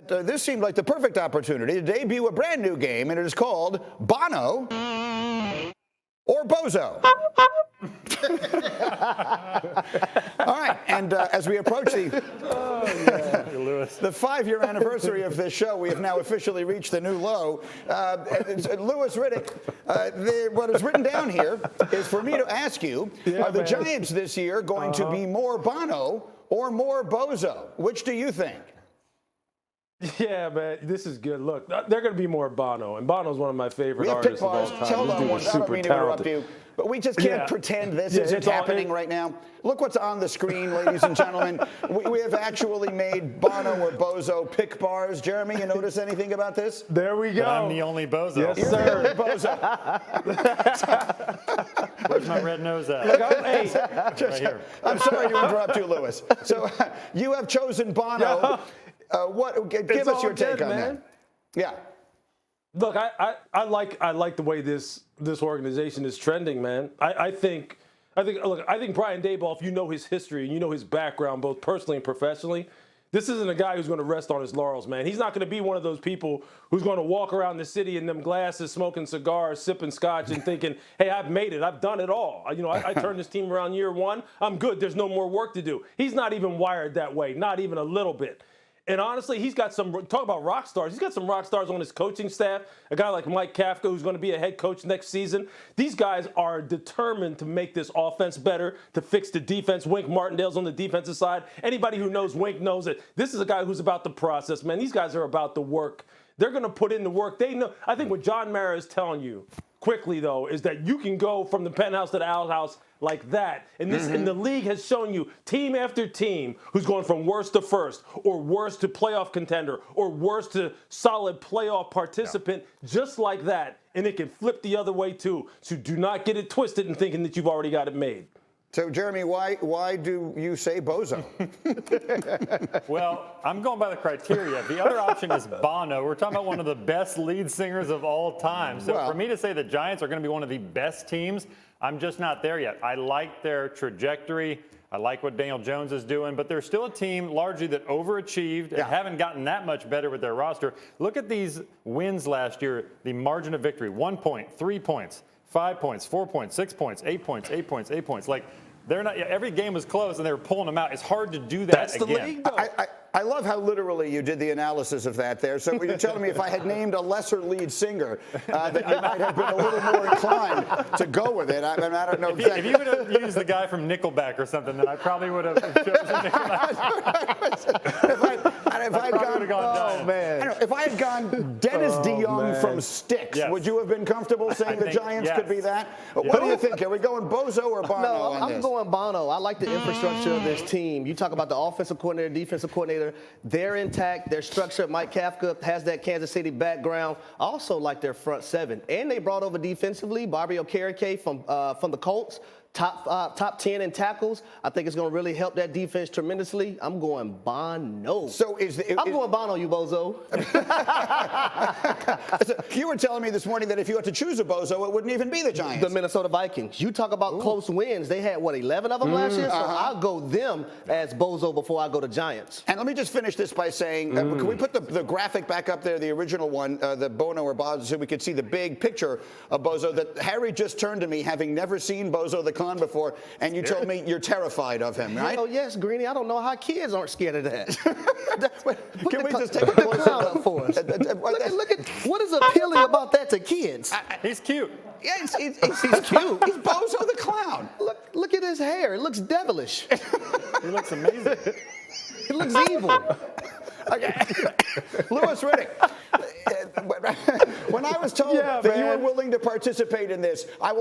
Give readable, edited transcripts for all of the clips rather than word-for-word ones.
this seemed like the perfect opportunity to debut a brand new game, and it is called Bono or Bozo. All right, and as we approach the 5-year anniversary of this show, we have now officially reached the new low. Louis Riddick, what is written down here is for me to ask you, are the Giants this year going to be more Bono or more Bozo? Which do you think? Yeah, man, this is good. Look, they're going to be more Bono, and Bono's one of my favorite artists of all time. Hold on, I don't mean to interrupt you, but we just can't pretend this isn't happening right now. Look what's on the screen, ladies and gentlemen. We have actually made Bono or Bozo pick bars. Jeremy, you notice anything about this? There we go. But I'm the only Bozo. Yes, You're sir. the only Bozo. Where's my red nose at? Look, right here. I'm sorry to interrupt you, Louis. So you have chosen Bono. Give us your take on that. Yeah. Look, I like the way this organization is trending, man. I think Brian Daboll, if you know his history and you know his background, both personally and professionally, this isn't a guy who's going to rest on his laurels, man. He's not going to be one of those people who's going to walk around the city in them glasses, smoking cigars, sipping scotch, and thinking, hey, I've made it. I've done it all. I turned this team around year one. I'm good. There's no more work to do. He's not even wired that way, not even a little bit. And honestly, he's got talk about rock stars. He's got some rock stars on his coaching staff. A guy like Mike Kafka, who's going to be a head coach next season. These guys are determined to make this offense better, to fix the defense. Wink Martindale's on the defensive side. Anybody who knows Wink knows that this is a guy who's about the process, man. These guys are about the work. They're going to put in the work. They know. I think what John Mara is telling you quickly, though, is that you can go from the penthouse to the outhouse like that. And the league has shown you team after team who's going from worst to first, or worst to playoff contender, or worst to solid playoff participant, just like that. And it can flip the other way, too. So do not get it twisted in thinking that you've already got it made. So, Jeremy, why do you say Bozo? Well, I'm going by the criteria. The other option is Bono. We're talking about one of the best lead singers of all time. So for me to say the Giants are going to be one of the best teams, I'm just not there yet. I like their trajectory. I like what Daniel Jones is doing, but they're still a team largely that overachieved and haven't gotten that much better with their roster. Look at these wins last year, the margin of victory: 1 point, 3 points, 5 points, 4 points, 6 points, 8 points, 8 points, 8 points. Like, they're not. Every game was close, and they were pulling them out. It's hard to do that That's again. the league, though. I love how literally you did the analysis of that there. So you're telling me if I had named a lesser lead singer, that you might have been a little more inclined to go with it. I don't know exactly. If you would have used the guy from Nickelback or something, then I probably would have chosen Nickelback. If I had gone Dennis DeYoung from Styx, would you have been comfortable saying the Giants could be that? What do you think? Are we going Bozo or Bono on this? I'm going Bono. I like the infrastructure of this team. You talk about the offensive coordinator, defensive coordinator. They're intact. They're structured. Mike Kafka has that Kansas City background. I also like their front seven. And they brought over defensively Barbie Okereke from the Colts. Top 10 in tackles. I think it's going to really help that defense tremendously. I'm going Bono. So I'm going Bono, you bozo. You were telling me this morning that if you had to choose a bozo, it wouldn't even be the Giants. The Minnesota Vikings. You talk about close wins. They had, 11 of them last year? So I'll go them as bozo before I go to Giants. And let me just finish this by saying, can we put the graphic back up there, the original one, the Bono or Bozo, so we could see the big picture of Bozo that Harry just turned to me, having never seen Bozo the Clown before, and you told me you're terrified of him, right? Oh, yes, Greeny. I don't know how kids aren't scared of that. Can we just take a closer look for us? Look at what is appealing about that to kids. He's cute. Yeah, he's cute. He's Bozo the Clown. Look at his hair. It looks devilish. He looks amazing. It looks evil. Okay. Louis Riddick, when I was told that you were willing to participate in this, I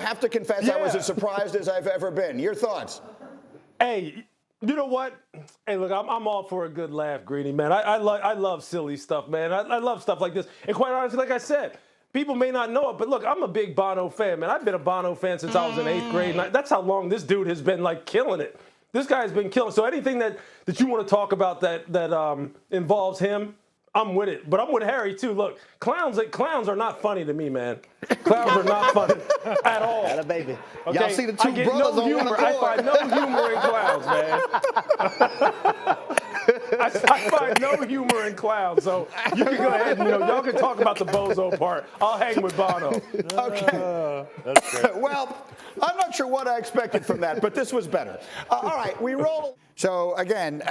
have to confess I was as surprised as I've ever been. Your thoughts? Hey, you know what? Hey, look, I'm all for a good laugh, Greeny, man. I love silly stuff, man. I love stuff like this. And quite honestly, like I said, people may not know it, but look, I'm a big Bono fan, man. I've been a Bono fan since I was in 8th grade. And that's how long this dude has been, killing it. This guy's been killing. So anything that you want to talk about that involves him, I'm with it. But I'm with Harry, too. Look, clowns are not funny to me, man. Clowns are not funny at all. Atta baby. Okay? Y'all see the two brothers on one accord. I find no humor in clowns, man. I find no humor in clowns, so you can go ahead and, y'all can talk about the Bozo part. I'll hang with Bono. Okay. That's great. Well, I'm not sure what I expected from that, but this was better. All right, we roll. So, again,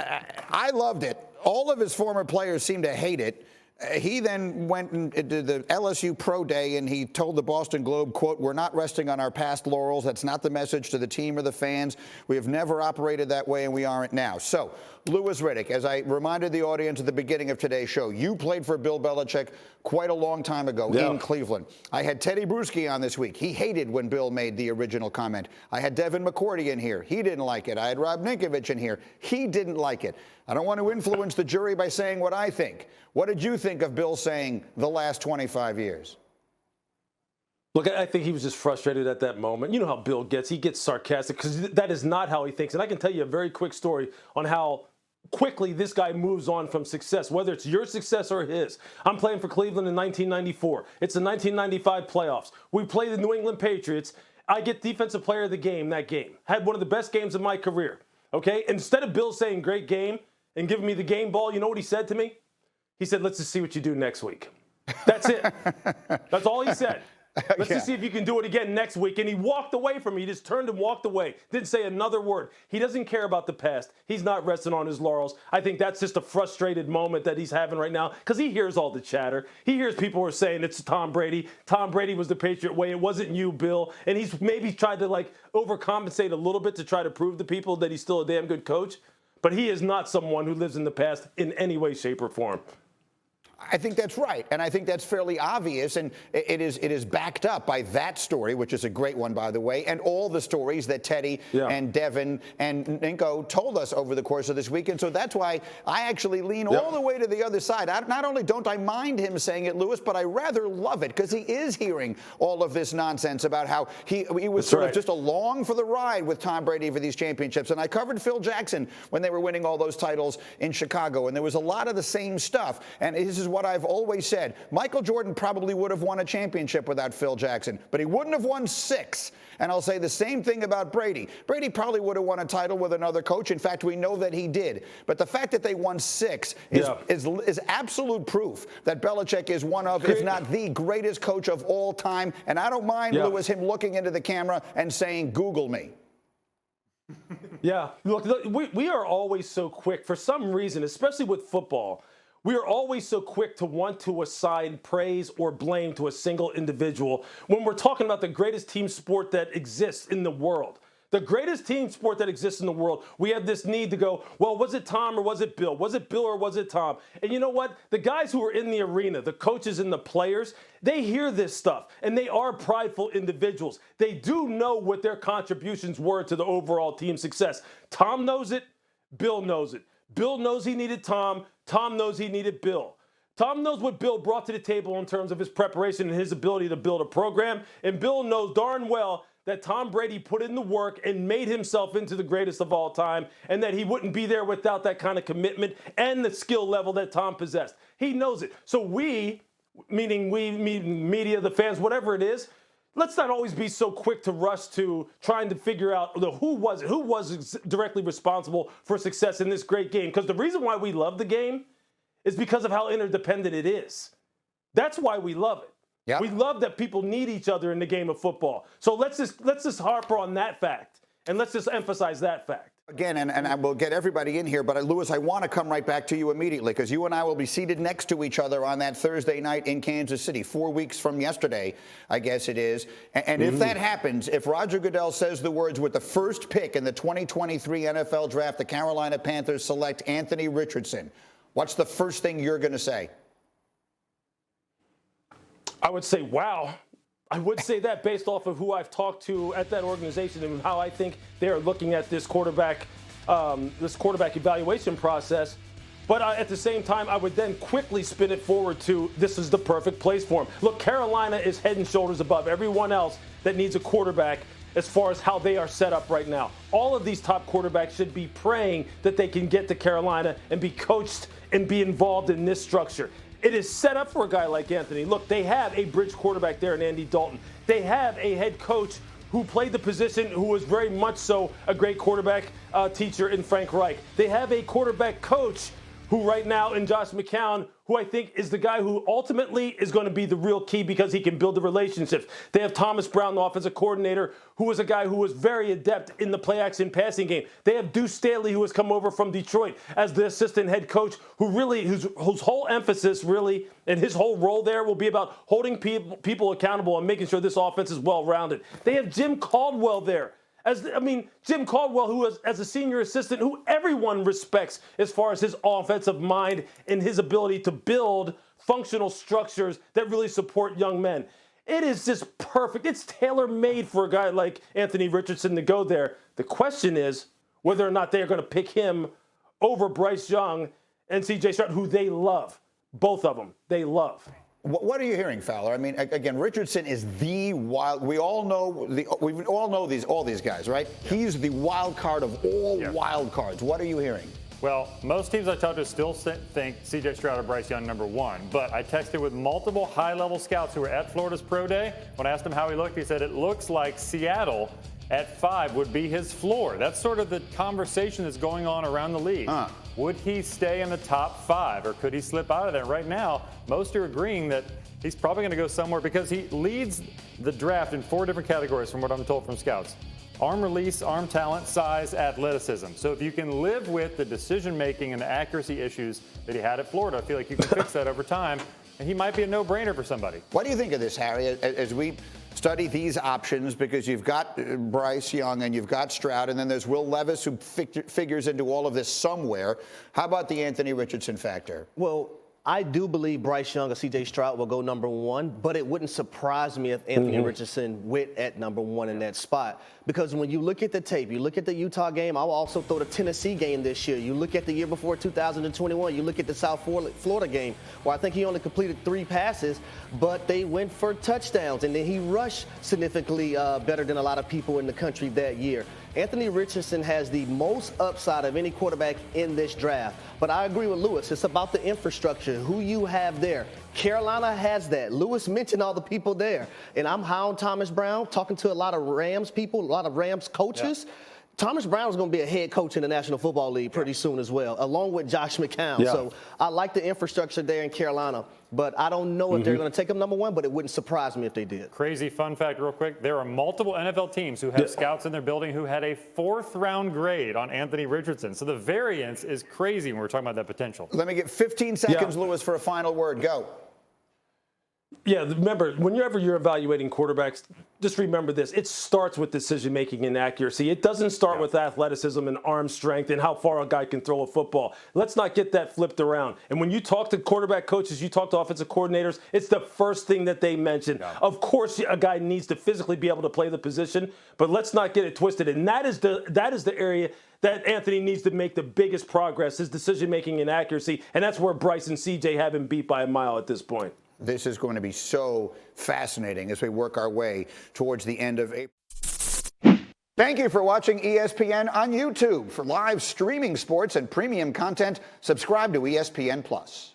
I loved it. All of his former players seem to hate it. He then went into the LSU Pro Day and he told the Boston Globe, quote, "We're not resting on our past laurels. That's not the message to the team or the fans. We have never operated that way and we aren't now." So, Louis Riddick, as I reminded the audience at the beginning of today's show, you played for Bill Belichick quite a long time ago in Cleveland. I had Teddy Bruschi on this week. He hated when Bill made the original comment. I had Devin McCourty in here. He didn't like it. I had Rob Ninkovich in here. He didn't like it. I don't want to influence the jury by saying what I think. What did you think of Bill saying the last 25 years? Look, I think he was just frustrated at that moment. You know how Bill gets. He gets sarcastic because that is not how he thinks. And I can tell you a very quick story on how quickly this guy moves on from success, whether it's your success or his. I'm playing for Cleveland in 1994. It's the 1995 playoffs. We play the New England Patriots. I get Defensive Player of the Game that game. Had one of the best games of my career. Okay? Instead of Bill saying great game and giving me the game ball, you know what he said to me? He said, "Let's just see what you do next week." That's it. That's all he said. Let's just see if you can do it again next week. And he walked away from me. He just turned and walked away. Didn't say another word. He doesn't care about the past. He's not resting on his laurels. I think that's just a frustrated moment that he's having right now because he hears all the chatter. He hears people are saying it's Tom Brady. Tom Brady was the Patriot way. It wasn't you, Bill. And he's maybe tried to overcompensate a little bit to try to prove to people that he's still a damn good coach. But he is not someone who lives in the past in any way, shape, or form. I think that's right, and I think that's fairly obvious, and it is backed up by that story, which is a great one, by the way, and all the stories that Teddy and Devin and Ninko told us over the course of this weekend. So that's why I actually lean all the way to the other side. Not only don't I mind him saying it, Louis, but I rather love it because he is hearing all of this nonsense about how he was sort of just along for the ride with Tom Brady for these championships. And I covered Phil Jackson when they were winning all those titles in Chicago, and there was a lot of the same stuff. And this is what I've always said. Michael Jordan probably would have won a championship without Phil Jackson, but he wouldn't have won 6. And I'll say the same thing about Brady. Brady probably would have won a title with another coach. In fact, we know that he did. But the fact that they won 6 is absolute proof that Belichick is one of, if not the greatest coach of all time. And I don't mind, Louis, him looking into the camera and saying, "Google me." Yeah, look, we are always so quick, for some reason, especially with football, we are always so quick to want to assign praise or blame to a single individual when we're talking about the greatest team sport that exists in the world. The greatest team sport that exists in the world, we have this need to go, well, was it Tom or was it Bill? Was it Bill or was it Tom? And you know what? The guys who are in the arena, the coaches and the players, they hear this stuff, and they are prideful individuals. They do know what their contributions were to the overall team success. Tom knows it. Bill knows it. Bill knows he needed Tom. Tom knows he needed Bill. Tom knows what Bill brought to the table in terms of his preparation and his ability to build a program. And Bill knows darn well that Tom Brady put in the work and made himself into the greatest of all time, and that he wouldn't be there without that kind of commitment and the skill level that Tom possessed. He knows it. So we, meaning media, the fans, whatever it is, let's not always be so quick to rush to trying to figure out who was directly responsible for success in this great game. Because the reason why we love the game is because of how interdependent it is. That's why we love it. Yep. We love that people need each other in the game of football. So let's just harp on that fact, and let's just emphasize that fact. Again, and I will get everybody in here, but Louis, I want to come right back to you immediately because you and I will be seated next to each other on that Thursday night in Kansas City, 4 weeks from yesterday, I guess it is. And if that happens, if Roger Goodell says the words with the first pick in the 2023 NFL Draft, the Carolina Panthers select Anthony Richardson, what's the first thing you're going to say? I would say, wow. I would say that based off of who I've talked to at that organization and how I think they are looking at this quarterback evaluation process. But at the same time, I would then quickly spin it forward to this is the perfect place for him. Look, Carolina is head and shoulders above everyone else that needs a quarterback as far as how they are set up right now. All of these top quarterbacks should be praying that they can get to Carolina and be coached and be involved in this structure. It is set up for a guy like Anthony. Look, they have a bridge quarterback there in Andy Dalton. They have a head coach who played the position, who was very much so a great quarterback teacher in Frank Reich. They have a quarterback coach who right now in Josh McCown, who I think is the guy who ultimately is going to be the real key because he can build the relationships. They have Thomas Brown, the offensive coordinator, who is a guy who was very adept in the play action passing game. They have Deuce Staley, who has come over from Detroit as the assistant head coach, whose whole emphasis really and his whole role there will be about holding people accountable and making sure this offense is well-rounded. They have Jim Caldwell there. Jim Caldwell, who is as a senior assistant, who everyone respects as far as his offensive mind and his ability to build functional structures that really support young men. It is just perfect. It's tailor-made for a guy like Anthony Richardson to go there. The question is whether or not they are going to pick him over Bryce Young and C.J. Stroud, who they love. Both of them, they love. What are you hearing, Fowler? I mean, again, Richardson is the wild. We all know all these guys, right? Yeah. He's the wild card of all wild cards. What are you hearing? Well, most teams I talk to still think C.J. Stroud or Bryce Young number one. But I texted with multiple high-level scouts who were at Florida's Pro Day. When I asked him how he looked, he said it looks like Seattle at 5 would be his floor. That's sort of the conversation that's going on around the league. Would he stay in the top 5 or could he slip out of there? Right now, most are agreeing that he's probably going to go somewhere because he leads the draft in 4 different categories from what I'm told from scouts. Arm release, arm talent, size, athleticism. So if you can live with the decision-making and the accuracy issues that he had at Florida, I feel like you can fix that over time, and he might be a no-brainer for somebody. What do you think of this, Harry, as we study these options? Because you've got Bryce Young and you've got Stroud, and then there's Will Levis who figures into all of this somewhere. How about the Anthony Richardson factor? Well, I do believe Bryce Young or C.J. Stroud will go number 1, but it wouldn't surprise me if Anthony Richardson went at number 1 in that spot. Because when you look at the tape, you look at the Utah game, I'll also throw the Tennessee game this year. You look at the year before 2021, you look at the South Florida game, where I think he only completed 3 passes, but they went for touchdowns, and then he rushed significantly better than a lot of people in the country that year. Anthony Richardson has the most upside of any quarterback in this draft. But I agree with Lewis. It's about the infrastructure, who you have there. Carolina has that. Lewis mentioned all the people there. And I'm high on Thomas Brown, talking to a lot of Rams people, a lot of Rams coaches. Yeah. Thomas Brown is going to be a head coach in the National Football League pretty soon as well, along with Josh McCown. Yeah. So I like the infrastructure there in Carolina, but I don't know if they're going to take him number 1, but it wouldn't surprise me if they did. Crazy fun fact real quick. There are multiple NFL teams who have scouts in their building who had a 4th-round grade on Anthony Richardson. So the variance is crazy when we're talking about that potential. Let me get 15 seconds, Lewis, for a final word. Go. Yeah, remember, whenever you're evaluating quarterbacks, just remember this. It starts with decision-making and accuracy. It doesn't start with athleticism and arm strength and how far a guy can throw a football. Let's not get that flipped around. And when you talk to quarterback coaches, you talk to offensive coordinators, it's the first thing that they mention. Yeah. Of course, a guy needs to physically be able to play the position, but let's not get it twisted. And that is the area that Anthony needs to make the biggest progress, his decision-making and accuracy. And that's where Bryce and CJ have him beat by a mile at this point. This is going to be so fascinating as we work our way towards the end of April. Thank you for watching ESPN on YouTube. For live streaming sports and premium content, subscribe to ESPN+.